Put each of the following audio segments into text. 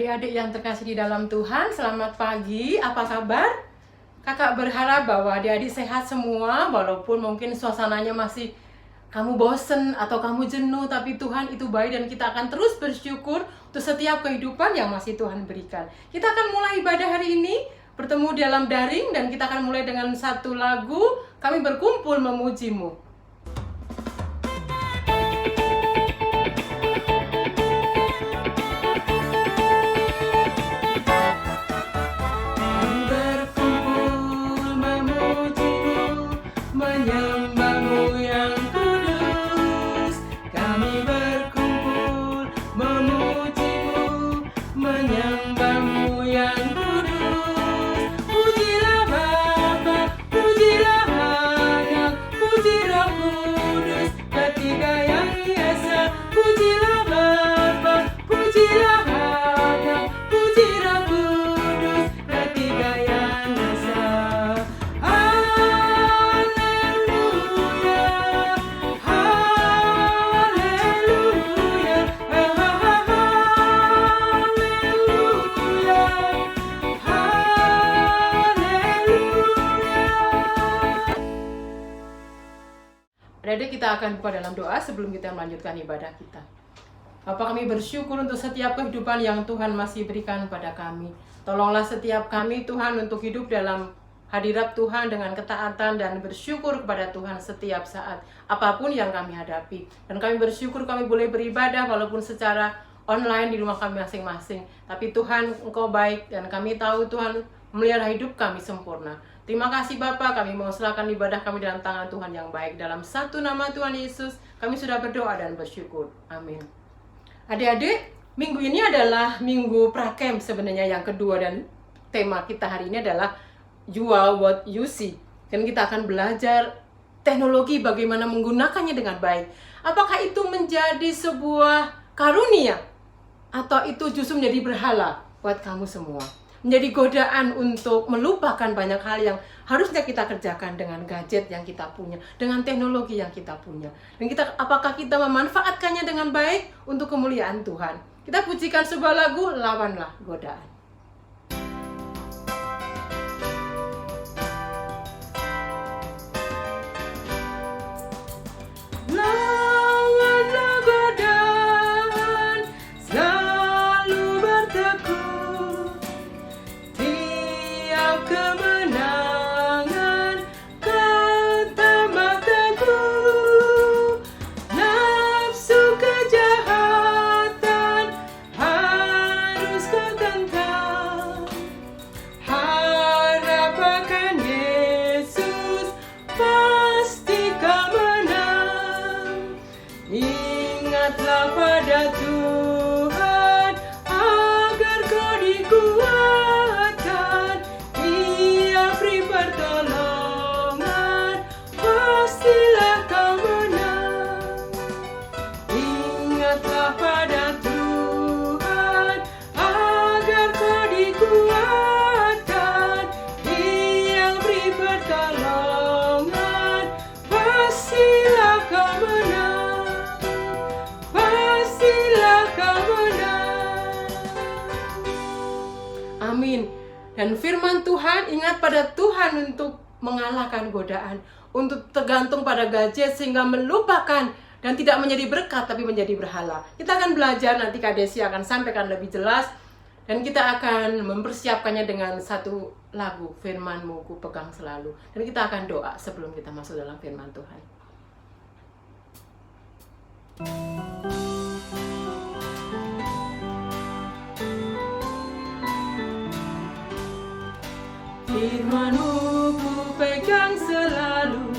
Adik-adik yang terkasih di dalam Tuhan, selamat pagi, apa kabar? Kakak berharap bahwa adik-adik sehat semua, walaupun mungkin suasananya masih kamu bosen atau kamu jenuh, tapi Tuhan itu baik dan kita akan terus bersyukur untuk setiap kehidupan yang masih Tuhan berikan. Kita akan mulai ibadah hari ini, bertemu dalam daring, dan kita akan mulai dengan satu lagu, Kami Berkumpul Memuji-Mu. Adik-adik, kita akan buka dalam doa sebelum kita melanjutkan ibadah kita. Bapa, kami bersyukur untuk setiap kehidupan yang Tuhan masih berikan pada kami. Tolonglah setiap kami Tuhan untuk hidup dalam hadirat Tuhan dengan ketaatan dan bersyukur kepada Tuhan setiap saat, apapun yang kami hadapi. Dan kami bersyukur kami boleh beribadah walaupun secara online di rumah kami masing-masing. Tapi Tuhan, Engkau baik dan kami tahu Tuhan memelihara hidup kami sempurna. Terima kasih Bapa, kami mau serahkan ibadah kami dalam tangan Tuhan yang baik. Dalam satu nama Tuhan Yesus, kami sudah berdoa dan bersyukur. Amin. Adik-adik, minggu ini adalah minggu prakem sebenarnya yang kedua, dan tema kita hari ini adalah Jual What You See. Dan kita akan belajar teknologi bagaimana menggunakannya dengan baik. Apakah itu menjadi sebuah karunia? Atau itu justru menjadi berhala buat kamu semua? Menjadi godaan untuk melupakan banyak hal yang harusnya kita kerjakan dengan gadget yang kita punya, dengan teknologi yang kita punya. Dan apakah kita memanfaatkannya dengan baik untuk kemuliaan Tuhan? Kita pujikan sebuah lagu, Lawanlah Godaan. Ingatlah pada Tuhan agar kau dikuatkan. Ia beri pertolongan, pastilah kau menang. Ingatlah pada Tuhan agar kau dikuatkan. Ia beri pertolongan, pastilah kau menang. Amin. Dan firman Tuhan, ingat pada Tuhan untuk mengalahkan godaan, untuk tergantung pada gadget sehingga melupakan dan tidak menjadi berkat tapi menjadi berhala. Kita akan belajar, nanti Kak Desi akan sampaikan lebih jelas, dan kita akan mempersiapkannya dengan satu lagu, Firman-Mu ku pegang selalu. Dan kita akan doa sebelum kita masuk dalam firman Tuhan. Firman-Mu ku pegang selalu,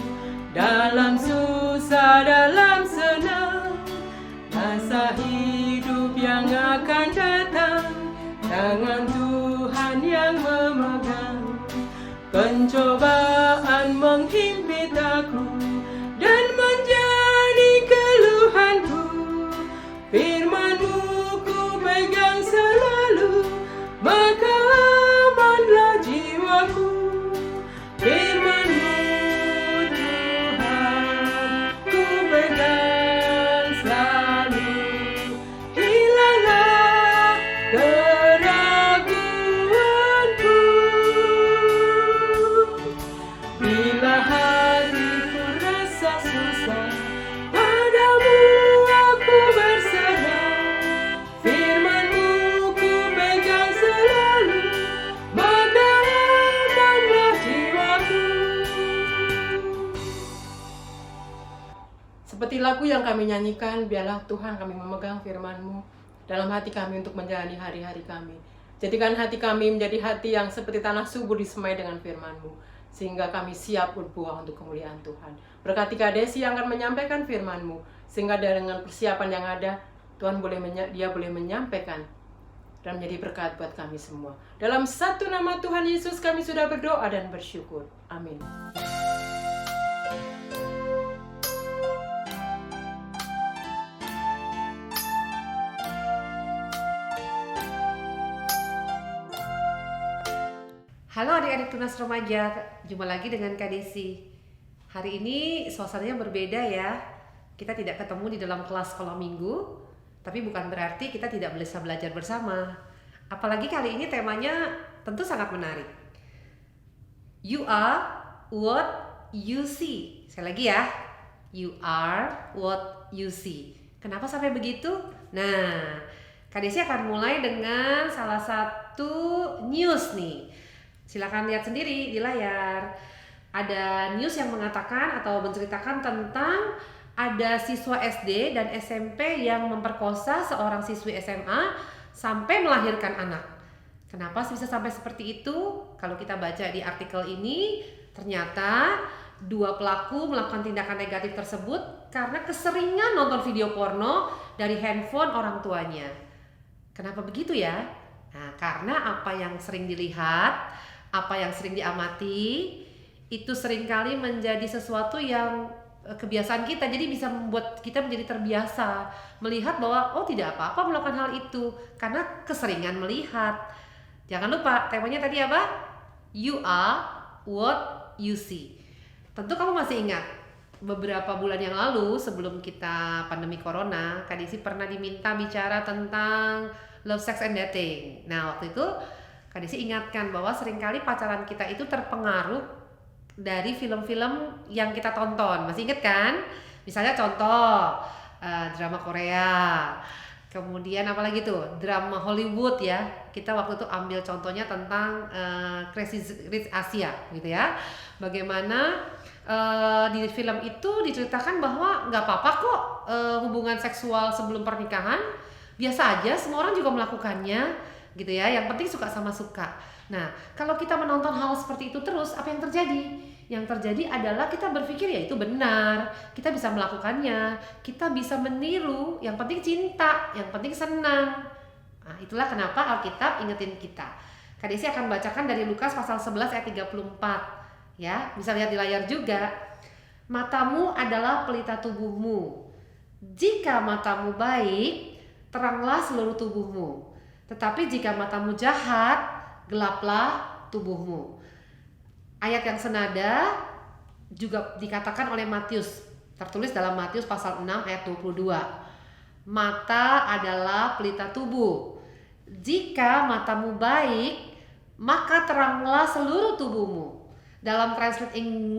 dalam susah, dalam senang, masa hidup yang akan datang, tangan Tuhan yang memegang. Pencobaan menghimpit aku dan menjadi keluhanku, firman-Mu ku pegang selalu, maka amanlah jiwaku. Firman-Mu Tuhan ku pegang selalu, hilanglah lagu yang kami nyanyikan, biarlah Tuhan kami memegang firman-Mu dalam hati kami untuk menjalani hari-hari kami. Jadikan hati kami menjadi hati yang seperti tanah subur disemai dengan firman-Mu, sehingga kami siap berbuah untuk kemuliaan Tuhan. Berkati Kak Desi yang akan menyampaikan firman-Mu, sehingga dengan persiapan yang ada, Tuhan dia boleh menyampaikan dan menjadi berkat buat kami semua. Dalam satu nama Tuhan Yesus kami sudah berdoa dan bersyukur. Amin. Halo adik-adik Tunas Remaja, jumpa lagi dengan Kak Desi. Hari ini suasananya berbeda ya. Kita tidak ketemu di dalam kelas sekolah minggu, tapi bukan berarti kita tidak bisa belajar bersama. Apalagi kali ini temanya tentu sangat menarik. You are what you see. Sekali lagi ya, you are what you see. Kenapa sampai begitu? Nah, Kak Desi akan mulai dengan salah satu news nih. Silakan lihat sendiri di layar. Ada news yang mengatakan atau menceritakan tentang ada siswa SD dan SMP yang memperkosa seorang siswi SMA sampai melahirkan anak. Kenapa bisa sampai seperti itu? Kalau kita baca di artikel ini, ternyata dua pelaku melakukan tindakan negatif tersebut karena keseringan nonton video porno dari handphone orang tuanya. Kenapa begitu ya? Nah, karena apa yang sering dilihat, apa yang sering diamati, itu seringkali menjadi sesuatu yang kebiasaan kita. Jadi bisa membuat kita menjadi terbiasa melihat bahwa oh tidak apa-apa melakukan hal itu karena keseringan melihat. Jangan lupa temanya tadi apa? You are what you see. Tentu kamu masih ingat beberapa bulan yang lalu sebelum kita pandemi corona, Kak Desi pernah diminta bicara tentang love, sex, and dating. Nah waktu itu Kak Desi ingatkan bahwa seringkali pacaran kita itu terpengaruh dari film-film yang kita tonton. Masih ingat kan? Misalnya contoh drama Korea, kemudian apalagi tuh drama Hollywood ya. Kita waktu itu ambil contohnya tentang Crazy Rich Asia gitu ya. Bagaimana di film itu diceritakan bahwa nggak apa-apa kok hubungan seksual sebelum pernikahan, biasa aja, semua orang juga melakukannya gitu ya, yang penting suka sama suka. Nah, kalau kita menonton hal seperti itu terus, apa yang terjadi? Yang terjadi adalah kita berpikir ya itu benar, kita bisa melakukannya, kita bisa meniru, yang penting cinta, yang penting senang. Nah, itulah kenapa Alkitab ingetin kita. Kak Desi akan bacakan dari Lukas pasal 11 ayat 34. Ya, bisa lihat di layar juga. Matamu adalah pelita tubuhmu. Jika matamu baik, teranglah seluruh tubuhmu. Tetapi jika matamu jahat, gelaplah tubuhmu. Ayat yang senada juga dikatakan oleh Matius, tertulis dalam Matius pasal 6 ayat 22. Mata adalah pelita tubuh. Jika matamu baik, maka teranglah seluruh tubuhmu. Dalam translate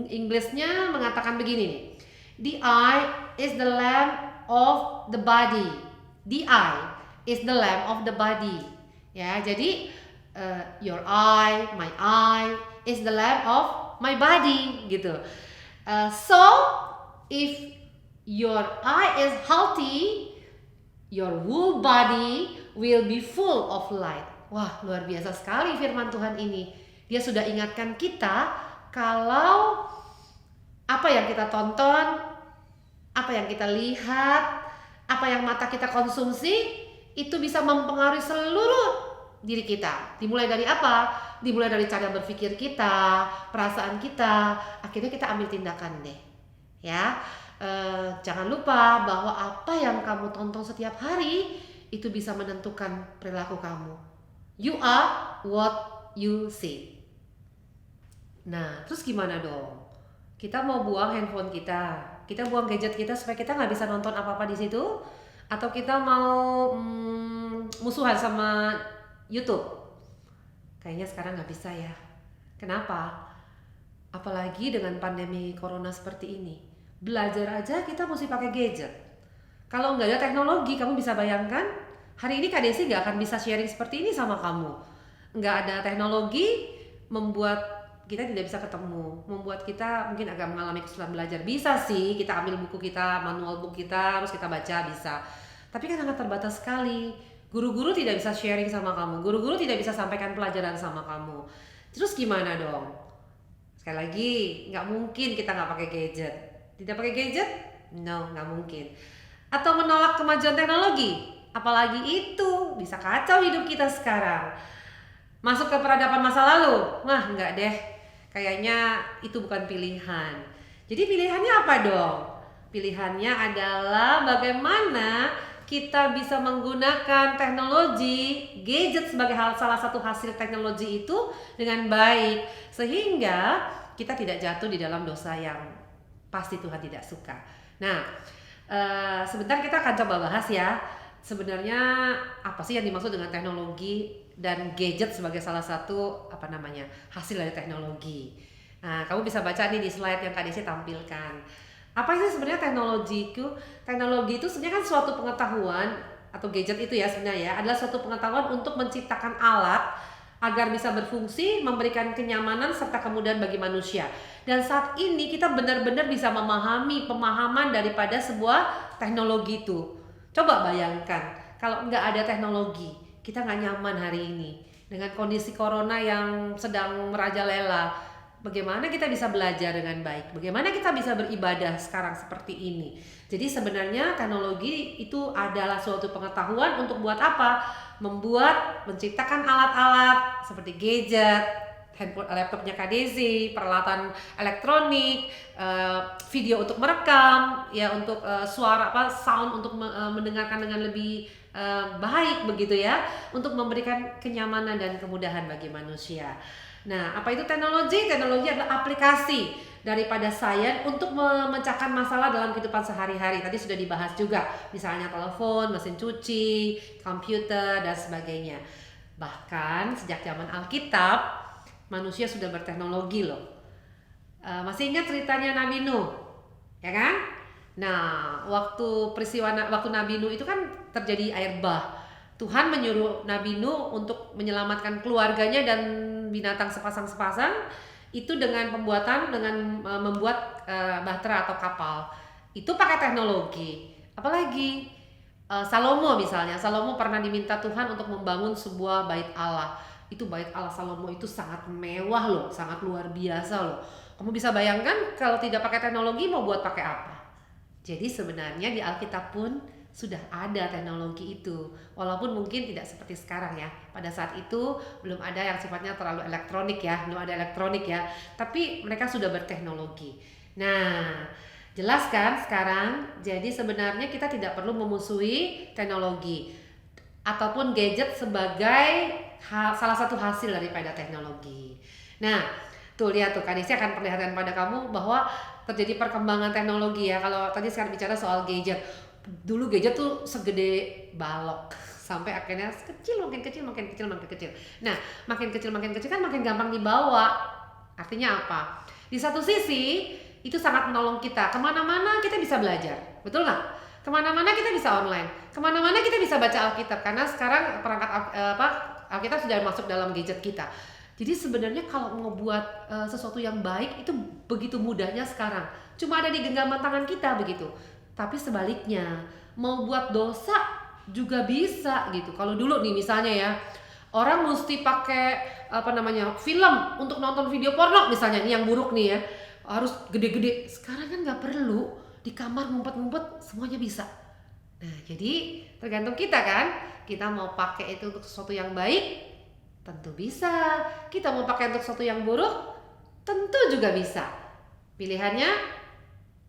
Inggrisnya mengatakan begini. The eye is the lamp of the body. The eye is the lamp of the body. Ya, jadi your eye, my eye is the lamp of my body gitu. So if your eye is healthy, your whole body will be full of light. Wah, luar biasa sekali firman Tuhan ini. Dia sudah ingatkan kita kalau apa yang kita tonton, apa yang kita lihat, apa yang mata kita konsumsi itu bisa mempengaruhi seluruh diri kita. Dimulai dari apa? Dimulai dari cara berpikir kita, perasaan kita. Akhirnya kita ambil tindakan deh. Ya, jangan lupa bahwa apa yang kamu tonton setiap hari itu bisa menentukan perilaku kamu. You are what you see. Nah, terus gimana dong? Kita mau buang handphone kita buang gadget kita supaya kita nggak bisa nonton apa-apa di situ. Atau kita mau musuhan sama YouTube? Kayaknya sekarang nggak bisa ya. Kenapa? Apalagi dengan pandemi corona seperti ini. Belajar aja kita mesti pakai gadget. Kalau nggak ada teknologi, kamu bisa bayangkan hari ini Kak Desi nggak akan bisa sharing seperti ini sama kamu. Nggak ada teknologi membuat kita tidak bisa ketemu, membuat kita mungkin agak mengalami kesulitan belajar. Bisa sih kita ambil buku kita, manual book kita, terus kita baca, bisa. Tapi kan sangat terbatas sekali. Guru-guru tidak bisa sharing sama kamu, guru-guru tidak bisa sampaikan pelajaran sama kamu. Terus gimana dong? Sekali lagi, nggak mungkin kita nggak pakai gadget. Tidak pakai gadget? No, nggak mungkin. Atau menolak kemajuan teknologi? Apalagi itu, bisa kacau hidup kita sekarang. Masuk ke peradaban masa lalu? Wah, enggak deh. Kayaknya itu bukan pilihan. Jadi pilihannya apa dong? Pilihannya adalah bagaimana kita bisa menggunakan teknologi, gadget sebagai salah satu hasil teknologi itu dengan baik. Sehingga kita tidak jatuh di dalam dosa yang pasti Tuhan tidak suka. Nah, sebentar kita akan coba bahas ya. Sebenarnya apa sih yang dimaksud dengan teknologi dan gadget sebagai salah satu hasil dari teknologi. Nah, kamu bisa baca nih di slide yang Kak Desi tampilkan. Apa sih sebenarnya teknologi itu? Teknologi itu sebenarnya kan suatu pengetahuan atau gadget itu ya sebenarnya adalah suatu pengetahuan untuk menciptakan alat agar bisa berfungsi, memberikan kenyamanan serta kemudahan bagi manusia. Dan saat ini kita benar-benar bisa memahami pemahaman daripada sebuah teknologi itu. Coba bayangkan kalau nggak ada teknologi, kita nggak nyaman hari ini dengan kondisi corona yang sedang merajalela. Bagaimana kita bisa belajar dengan baik? Bagaimana kita bisa beribadah sekarang seperti ini? Jadi sebenarnya teknologi itu adalah suatu pengetahuan untuk buat apa? Menciptakan alat-alat seperti gadget, handphone, laptopnya Kak Desi, peralatan elektronik, video untuk merekam, ya untuk suara sound untuk mendengarkan dengan lebih baik begitu ya, untuk memberikan kenyamanan dan kemudahan bagi manusia. Nah, apa itu teknologi? Teknologi adalah aplikasi daripada sains untuk memecahkan masalah dalam kehidupan sehari-hari. Tadi sudah dibahas juga, misalnya telepon, mesin cuci, komputer, dan sebagainya. Bahkan sejak zaman Alkitab, manusia sudah berteknologi loh. Masih ingat ceritanya Nabi Nuh? Ya kan? Nah, waktu Nabi Nuh itu kan terjadi air bah. Tuhan menyuruh Nabi Nuh untuk menyelamatkan keluarganya dan binatang sepasang-sepasang itu dengan membuat bahtera atau kapal. Itu pakai teknologi. Apalagi Salomo misalnya. Salomo pernah diminta Tuhan untuk membangun sebuah bait Allah. Itu bait Allah Salomo itu sangat mewah loh, sangat luar biasa loh. Kamu bisa bayangkan kalau tidak pakai teknologi mau buat pakai apa? Jadi sebenarnya di Alkitab pun sudah ada teknologi itu, walaupun mungkin tidak seperti sekarang ya. Pada saat itu belum ada yang sifatnya terlalu elektronik ya, tapi mereka sudah berteknologi. Nah, jelas kan sekarang? Jadi sebenarnya kita tidak perlu memusuhi teknologi ataupun gadget sebagai salah satu hasil daripada teknologi. Nah, tuh lihat tuh, Kak Desi akan perlihatkan pada kamu bahwa terjadi perkembangan teknologi ya. Kalau tadi sekarang bicara soal gadget, dulu gadget tuh segede balok sampai akhirnya makin kecil. Nah, makin kecil kan makin gampang dibawa. Artinya apa? Di satu sisi itu sangat menolong kita. Kemana-mana kita bisa belajar, betul nggak? Kemana-mana kita bisa online. Kemana-mana kita bisa baca Alkitab karena sekarang perangkat Alkitab sudah masuk dalam gadget kita. Jadi sebenarnya kalau ngebuat sesuatu yang baik itu begitu mudahnya sekarang. Cuma ada di genggaman tangan kita begitu. Tapi sebaliknya, mau buat dosa juga bisa gitu. Kalau dulu nih misalnya ya, orang mesti pakai film untuk nonton video porno misalnya, ini yang buruk nih ya, harus gede-gede. Sekarang kan nggak perlu, di kamar ngumpet-ngumpet semuanya bisa. Nah, jadi tergantung kita kan, kita mau pakai itu untuk sesuatu yang baik, tentu bisa. Kita mau pakai untuk sesuatu yang buruk, tentu juga bisa. Pilihannya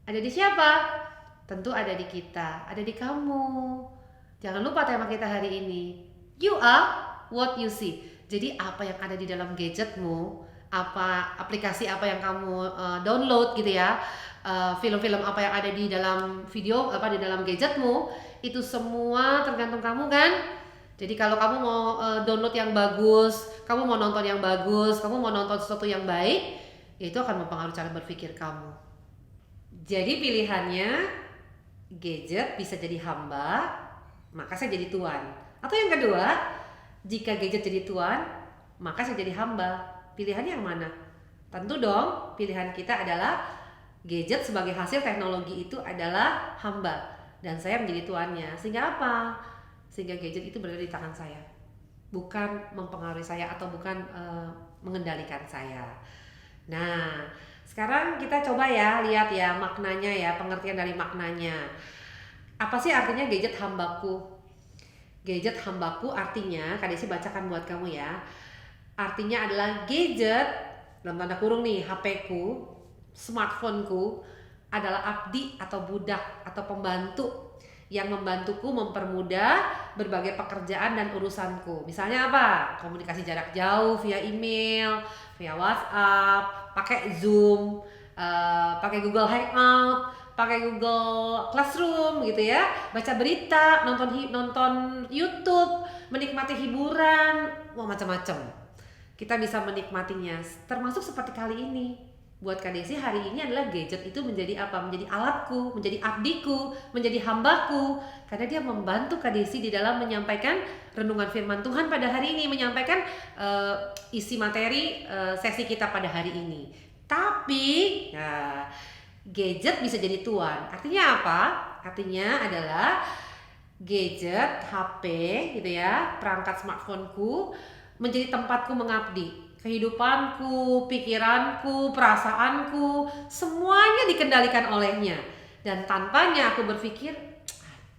ada di siapa? Tentu ada di kita, ada di kamu. Jangan lupa tema kita hari ini. You are what you see. Jadi apa yang ada di dalam gadgetmu, aplikasi apa yang kamu download gitu ya, film-film apa yang ada di dalam di dalam gadgetmu, itu semua tergantung kamu kan. Jadi kalau kamu mau download yang bagus, kamu mau nonton yang bagus, kamu mau nonton sesuatu yang baik, ya itu akan mempengaruhi cara berpikir kamu. Jadi pilihannya, gadget bisa jadi hamba, maka saya jadi tuan. Atau yang kedua, jika gadget jadi tuan, maka saya jadi hamba. Pilihannya yang mana? Tentu dong pilihan kita adalah gadget sebagai hasil teknologi itu adalah hamba dan saya menjadi tuannya. Sehingga apa? Sehingga gadget itu berada di tangan saya, bukan mempengaruhi saya atau bukan mengendalikan saya. Nah, sekarang kita coba ya lihat ya maknanya ya, pengertian dari maknanya. Apa sih artinya gadget hambaku? Gadget hambaku artinya, Kak Desi bacakan buat kamu ya. Artinya adalah gadget, dalam tanda kurung nih, HP-ku, smartphone-ku adalah abdi atau budak atau pembantu yang membantuku mempermudah berbagai pekerjaan dan urusanku. Misalnya apa? Komunikasi jarak jauh via email, via WhatsApp, pakai Zoom, pakai Google Hangout, pakai Google Classroom gitu ya, baca berita, nonton YouTube, menikmati hiburan, wah macam-macam. Kita bisa menikmatinya, termasuk seperti kali ini. Buat Kak Desi hari ini adalah gadget itu menjadi apa? Menjadi alatku, menjadi abdiku, menjadi hambaku. Karena dia membantu Kak Desi di dalam menyampaikan renungan firman Tuhan pada hari ini, menyampaikan isi materi sesi kita pada hari ini. Tapi, nah, gadget bisa jadi tuan. Artinya apa? Artinya adalah gadget, HP gitu ya, perangkat smartphoneku menjadi tempatku mengabdi. Kehidupanku, pikiranku, perasaanku, semuanya dikendalikan olehnya. Dan tanpanya aku berpikir,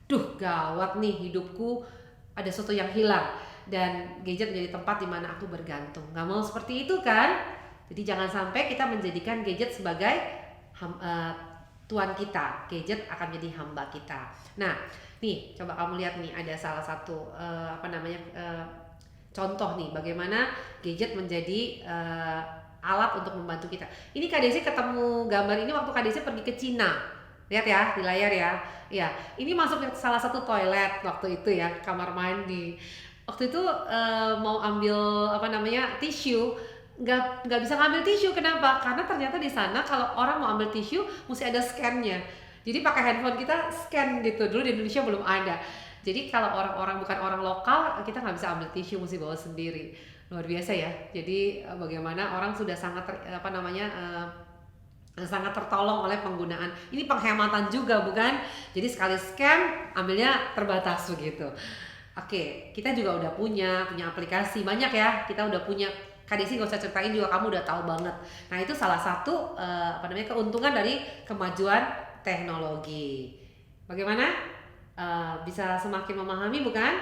aduh gawat nih hidupku, ada sesuatu yang hilang. Dan gadget menjadi tempat di mana aku bergantung. Gak mau seperti itu kan? Jadi jangan sampai kita menjadikan gadget sebagai tuan kita. Gadget akan menjadi hamba kita. Nah, nih coba kamu lihat nih, ada salah satu contoh nih bagaimana gadget menjadi alat untuk membantu kita. Ini Kak Desi ketemu gambar ini waktu Kak Desi pergi ke Cina. Lihat ya di layar ya. Ya, ini masuk ke salah satu toilet waktu itu ya, kamar mandi. Waktu itu mau ambil tisu, nggak bisa ngambil tisu. Kenapa? Karena ternyata di sana kalau orang mau ambil tisu mesti ada scan-nya. Jadi pakai handphone kita scan gitu. Dulu di Indonesia belum ada. Jadi kalau orang-orang bukan orang lokal, kita nggak bisa ambil tisu, mesti bawa sendiri. Luar biasa ya. Jadi bagaimana orang sudah sangat sangat tertolong oleh penggunaan. Ini penghematan juga bukan? Jadi sekali scan, ambilnya terbatas begitu. Oke, kita juga udah punya aplikasi banyak ya. Kita udah punya. Kak Desi gak usah ceritain juga, kamu udah tahu banget. Nah itu salah satu keuntungan dari kemajuan teknologi. Bagaimana? Bisa semakin memahami bukan?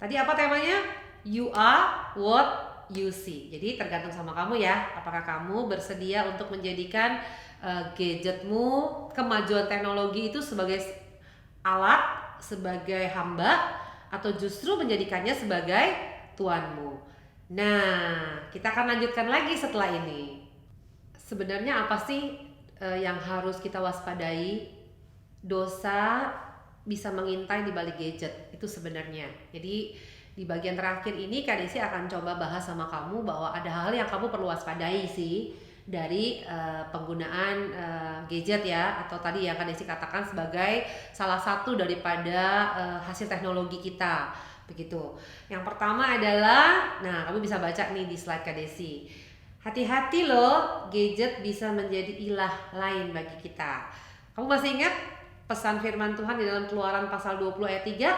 Tadi apa temanya? You are what you see. Jadi tergantung sama kamu ya. Apakah kamu bersedia untuk menjadikan gadgetmu, kemajuan teknologi itu sebagai alat, sebagai hamba, atau justru menjadikannya sebagai tuanmu. Nah, kita akan lanjutkan lagi setelah ini. Sebenarnya apa sih yang harus kita waspadai? Dosa bisa mengintai di balik gadget itu sebenarnya. Jadi di bagian terakhir ini Kak Desi akan coba bahas sama kamu bahwa ada hal yang kamu perlu waspadai sih dari penggunaan gadget ya, atau tadi yang Kak Desi katakan sebagai salah satu daripada hasil teknologi kita begitu. Yang pertama adalah, nah kamu bisa baca nih di slide Kak Desi. Hati-hati loh, gadget bisa menjadi ilah lain bagi kita. Kamu masih ingat pesan firman Tuhan di dalam Keluaran pasal 20 ayat 3?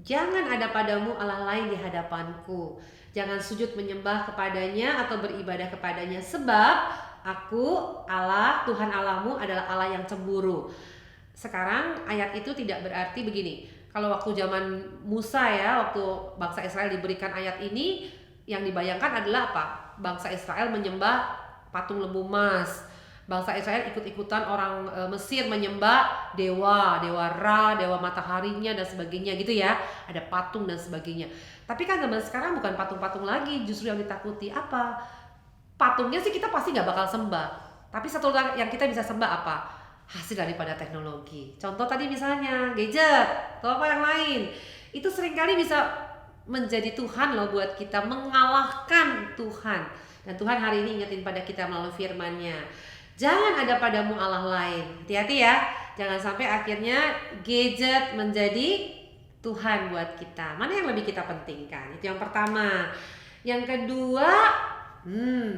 Jangan ada padamu Allah lain di hadapanku. Jangan sujud menyembah kepadanya atau beribadah kepadanya, sebab aku Allah, Tuhan Allahmu adalah Allah yang cemburu. Sekarang ayat itu tidak berarti begini. Kalau waktu zaman Musa ya, waktu bangsa Israel diberikan ayat ini, yang dibayangkan adalah apa? Bangsa Israel menyembah patung lembu emas. Bangsa Israel ikut-ikutan orang Mesir menyembah dewa Ra, dewa mataharinya dan sebagainya gitu ya. Ada patung dan sebagainya. Tapi kan zaman sekarang bukan patung-patung lagi, justru yang ditakuti apa? Patungnya sih kita pasti nggak bakal sembah. Tapi satu yang kita bisa sembah apa? Hasil daripada teknologi. Contoh tadi misalnya gadget atau apa yang lain. Itu seringkali bisa menjadi Tuhan loh buat kita, mengalahkan Tuhan. Dan Tuhan hari ini ingetin pada kita melalui firman-Nya. Jangan ada padamu Allah lain. Hati-hati ya. Jangan sampai akhirnya gadget menjadi Tuhan buat kita. Mana yang lebih kita pentingkan? Itu yang pertama. Yang kedua,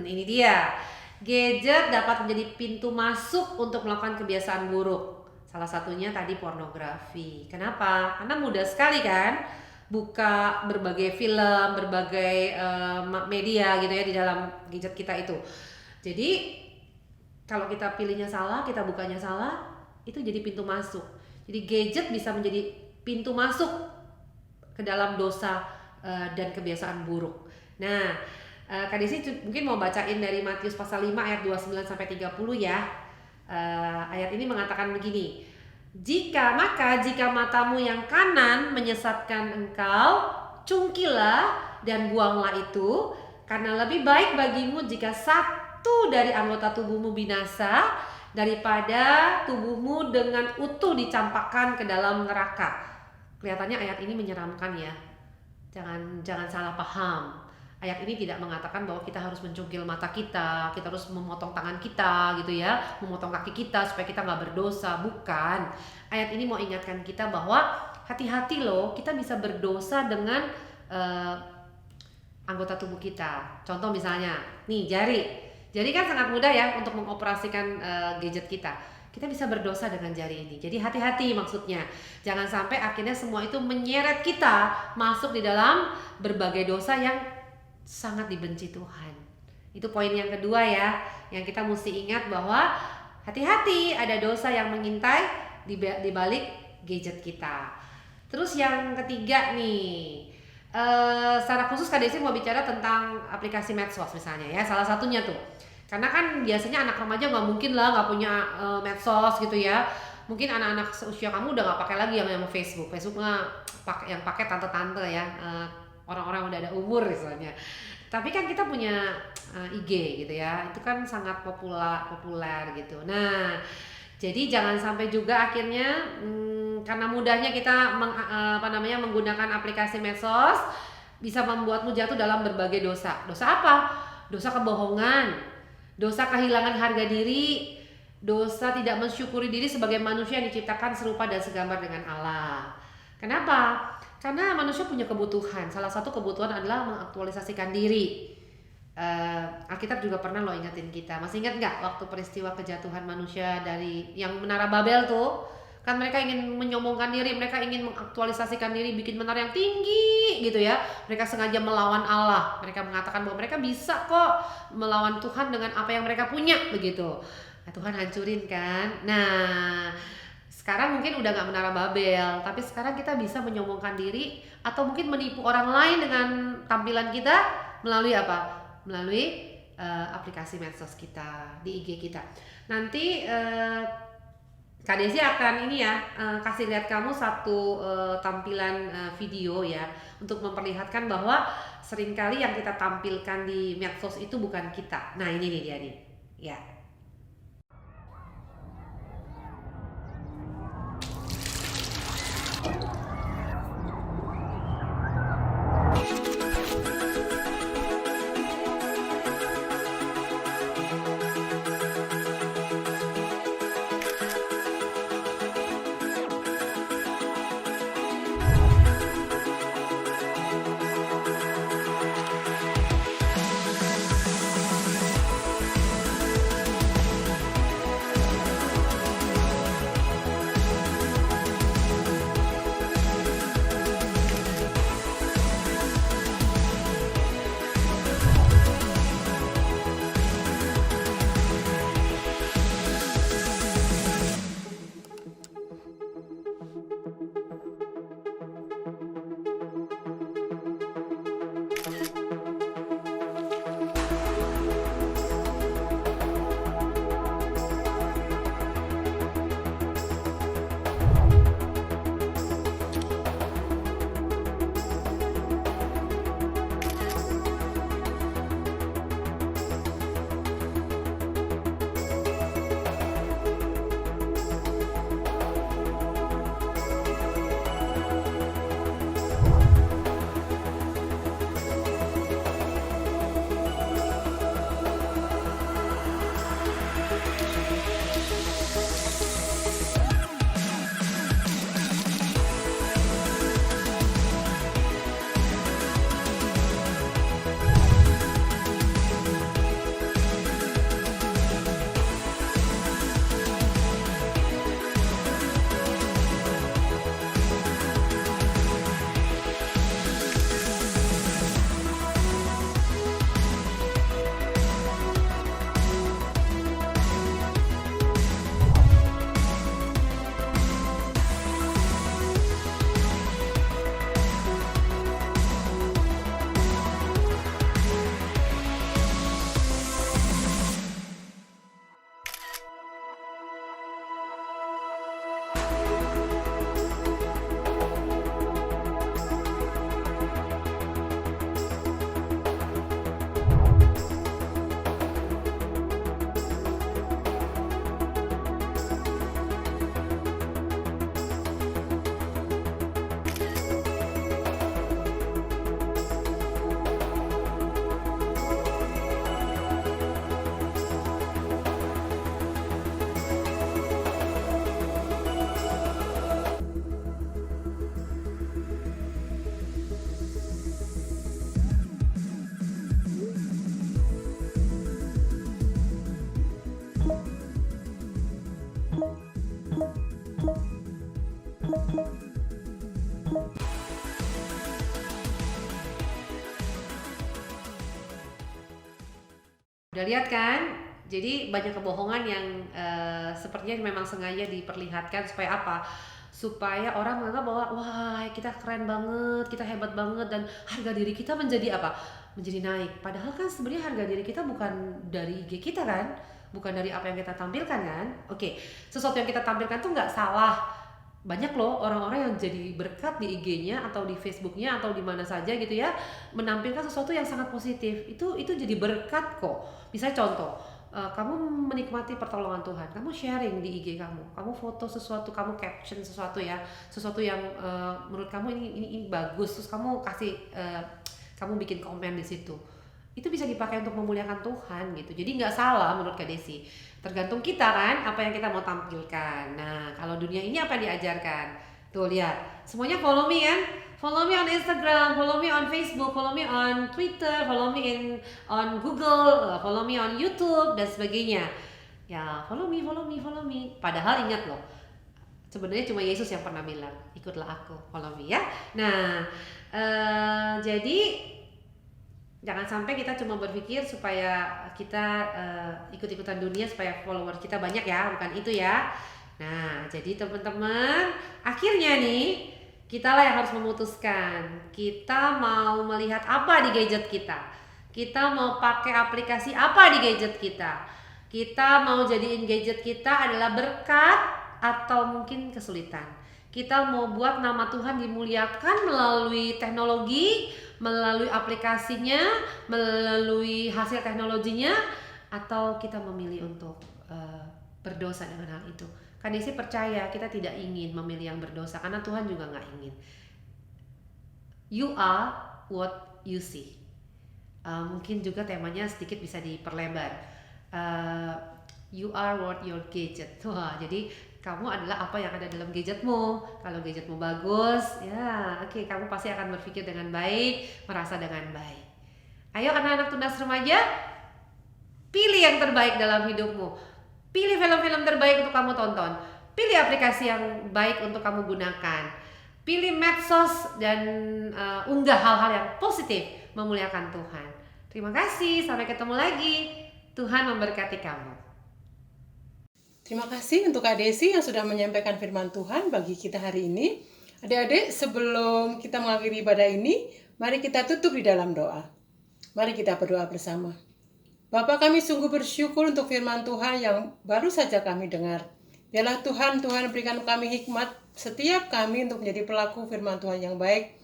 ini dia. Gadget dapat menjadi pintu masuk untuk melakukan kebiasaan buruk. Salah satunya tadi pornografi. Kenapa? Karena mudah sekali kan buka berbagai film, berbagai media gitu ya di dalam gadget kita itu. Jadi kalau kita pilihnya salah, kita bukanya salah, itu jadi pintu masuk. Jadi gadget bisa menjadi pintu masuk ke dalam dosa dan kebiasaan buruk. Nah, Kak Desi mungkin mau bacain dari Matius pasal 5 ayat 29 sampai 30 ya. Ayat ini mengatakan begini. Jika matamu yang kanan menyesatkan engkau, cungkilah dan buanglah itu, karena lebih baik bagimu jika satu dari anggota tubuhmu binasa daripada tubuhmu dengan utuh dicampakkan ke dalam neraka. Kelihatannya ayat ini menyeramkan ya. Jangan salah paham. Ayat ini tidak mengatakan bahwa kita harus mencungkil mata kita harus memotong tangan kita gitu ya, memotong kaki kita supaya kita nggak berdosa. Bukan. Ayat ini mau ingatkan kita bahwa hati-hati loh, kita bisa berdosa dengan anggota tubuh kita. Contoh misalnya, nih jari kan sangat mudah ya untuk mengoperasikan gadget kita. Kita bisa berdosa dengan jari ini. Jadi hati-hati maksudnya. Jangan sampai akhirnya semua itu menyeret kita masuk di dalam berbagai dosa yang sangat dibenci Tuhan. Itu poin yang kedua ya, yang kita mesti ingat bahwa hati-hati ada dosa yang mengintai di balik gadget kita. Terus yang ketiga nih, secara khusus Kak Desi mau bicara tentang aplikasi medsos misalnya ya, salah satunya tuh. Karena kan biasanya anak remaja nggak mungkin lah nggak punya medsos gitu ya. Mungkin anak-anak seusia kamu udah nggak pakai lagi yang Facebook mah yang pakai tante-tante ya. Orang-orang udah ada umur misalnya. Tapi kan kita punya IG gitu ya, itu kan sangat populer gitu. Nah, jadi jangan sampai juga akhirnya karena mudahnya kita menggunakan aplikasi medsos bisa membuatmu jatuh dalam berbagai dosa. Dosa apa? Dosa kebohongan, dosa kehilangan harga diri, dosa tidak mensyukuri diri sebagai manusia yang diciptakan serupa dan segambar dengan Allah. Kenapa? Karena manusia punya kebutuhan. Salah satu kebutuhan adalah mengaktualisasikan diri. Alkitab juga pernah loh ingetin kita. Masih ingat nggak waktu peristiwa kejatuhan manusia dari yang Menara Babel tuh? Kan mereka ingin menyombongkan diri, mereka ingin mengaktualisasikan diri, bikin menara yang tinggi gitu ya. Mereka sengaja melawan Allah. Mereka mengatakan bahwa mereka bisa kok melawan Tuhan dengan apa yang mereka punya begitu. Nah, Tuhan hancurin kan. Nah, sekarang mungkin udah gak Menara Babel, tapi sekarang kita bisa menyombongkan diri atau mungkin menipu orang lain dengan tampilan kita melalui apa? Melalui aplikasi medsos kita, di IG kita. Nanti Kak Desi akan ini ya, kasih lihat kamu satu tampilan video ya, untuk memperlihatkan bahwa seringkali yang kita tampilkan di medsos itu bukan kita. Nah ini nih dia nih, ya. Udah lihat kan? Jadi banyak kebohongan yang sepertinya memang sengaja diperlihatkan supaya apa? Supaya orang menganggap bahwa wah kita keren banget, kita hebat banget, dan harga diri kita menjadi apa? Menjadi naik. Padahal kan sebenarnya harga diri kita bukan dari IG kita kan? Bukan dari apa yang kita tampilkan kan? Oke, sesuatu yang kita tampilkan tuh nggak salah. Banyak loh orang-orang yang jadi berkat di IG-nya atau di Facebook-nya atau di mana saja gitu ya, menampilkan sesuatu yang sangat positif. Itu jadi berkat kok. Misalnya contoh, kamu menikmati pertolongan Tuhan, kamu sharing di IG kamu foto sesuatu, kamu caption sesuatu ya, sesuatu yang menurut kamu ini bagus, terus kamu kasih kamu bikin komen di situ. Itu bisa dipakai untuk memuliakan Tuhan gitu. Jadi nggak salah menurut Kak Desi. Tergantung kita kan apa yang kita mau tampilkan. Nah, kalau dunia ini apa yang diajarkan? Tuh lihat, semuanya follow me kan? Follow me on Instagram, follow me on Facebook, follow me on Twitter, follow me on Google, follow me on YouTube dan sebagainya. Ya, follow me, follow me, follow me. Padahal ingat loh, sebenarnya cuma Yesus yang pernah bilang, ikutlah aku, follow me ya. Nah, jadi jangan sampai kita cuma berpikir supaya kita ikut-ikutan dunia supaya followers kita banyak ya, bukan itu ya. Nah, jadi teman-teman, akhirnya nih kitalah yang harus memutuskan. Kita mau melihat apa di gadget kita. Kita mau pakai aplikasi apa di gadget kita. Kita mau jadiin gadget kita adalah berkat atau mungkin kesulitan. Kita mau buat nama Tuhan dimuliakan melalui teknologi, melalui aplikasinya, melalui hasil teknologinya, atau kita memilih untuk berdosa dengan hal itu. Kak Desi percaya kita tidak ingin memilih yang berdosa karena Tuhan juga nggak ingin. You are what you see. Mungkin juga temanya sedikit bisa diperlebar. You are what your gadget. Wah, jadi kamu adalah apa yang ada dalam gadgetmu. Kalau gadgetmu bagus, ya oke, kamu pasti akan berpikir dengan baik, merasa dengan baik. Ayo anak-anak Tunas Remaja, pilih yang terbaik dalam hidupmu. Pilih film-film terbaik untuk kamu tonton. Pilih aplikasi yang baik untuk kamu gunakan. Pilih medsos dan unggah hal-hal yang positif memuliakan Tuhan. Terima kasih, sampai ketemu lagi. Tuhan memberkati kamu. Terima kasih untuk Kak Desi yang sudah menyampaikan firman Tuhan bagi kita hari ini. Adik-adik, sebelum kita mengakhiri ibadah ini, mari kita tutup di dalam doa. Mari kita berdoa bersama. Bapa, kami sungguh bersyukur untuk firman Tuhan yang baru saja kami dengar. Biarlah Tuhan berikan kami hikmat setiap kami untuk menjadi pelaku firman Tuhan yang baik.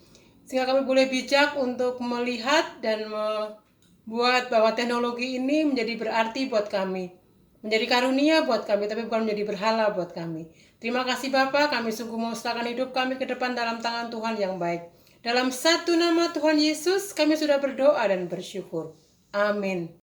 Sehingga kami boleh bijak untuk melihat dan membuat bahwa teknologi ini menjadi berarti buat kami. Menjadi karunia buat kami, tapi bukan menjadi berhala buat kami. Terima kasih Bapa, kami sungguh menyerahkan hidup kami ke depan dalam tangan Tuhan yang baik. Dalam satu nama Tuhan Yesus, kami sudah berdoa dan bersyukur. Amin.